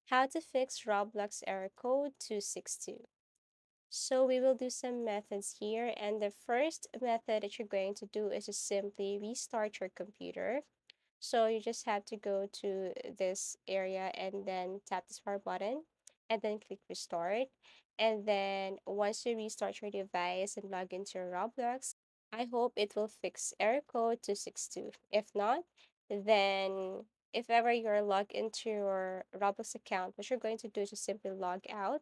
How to fix Roblox error code 262. So we will do some methods here, and the first method that you're going to do is to simply restart your computer. So you just have to go to this area and then tap the start button and then click restart. And then once you restart your device and log into your Roblox, I hope it will fix error code 262. If not, then if ever you're logged into your Roblox account, what you're going to do is just simply log out,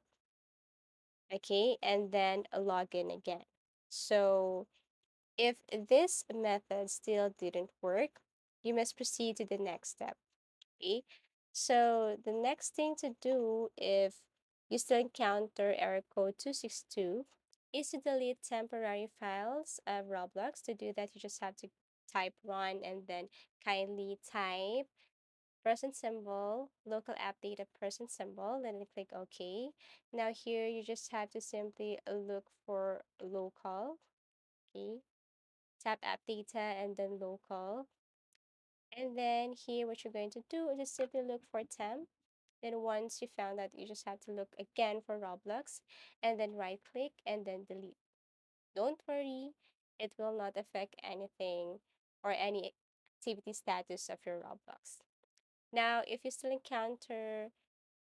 okay, and then log in again. So if this method still didn't work, you must proceed to the next step. Okay, so the next thing to do if you still encounter error code 262 is to delete temporary files of Roblox. To do that, you just have to type run and then kindly type person symbol, local app data person symbol, then click OK. Now here you just have to simply look for local, okay? Tap app data and then local. And then here what you're going to do is just simply look for temp. Then once you found that, you just have to look again for Roblox and then right click and then delete. Don't worry, it will not affect anything or any activity status of your Roblox. Now, if you still encounter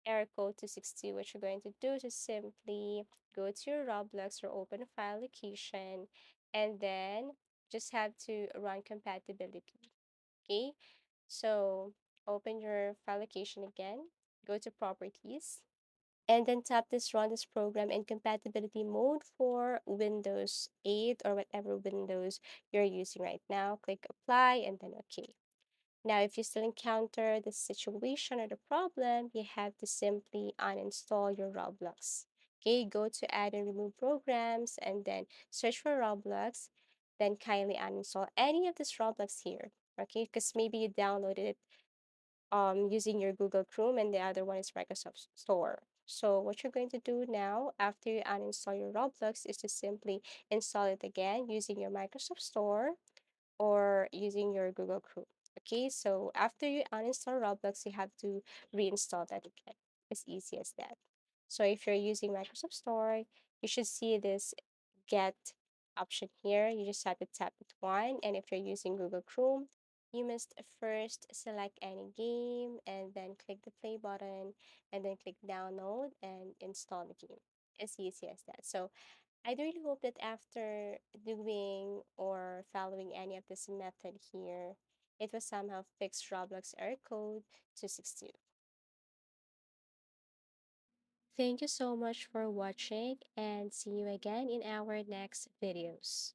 error code 260, what you're going to do is just simply go to your Roblox or open a file location and then just have to run compatibility. Okay, so open your file location again, go to properties, and then tap this run this program in compatibility mode for Windows 8 or whatever Windows you're using right now. Click apply and then OK. Now, if you still encounter the situation or the problem, you have to simply uninstall your Roblox. Okay, go to add and remove programs and then search for Roblox, then kindly uninstall any of this Roblox here. Okay, because maybe you downloaded it using your Google Chrome and the other one is Microsoft Store. So what you're going to do now after you uninstall your Roblox is to simply install it again using your Microsoft Store or using your Google Chrome. Okay, so after you uninstall Roblox, you have to reinstall that again. As easy as that. So if you're using Microsoft Store, you should see this get option here. You just have to tap it one. And if you're using Google Chrome, you must first select any game and then click the play button and then click download and install the game. As easy as that. So I really hope that after doing or following any of this method here, it will somehow fix Roblox error code 262. Thank you so much for watching and see you again in our next videos.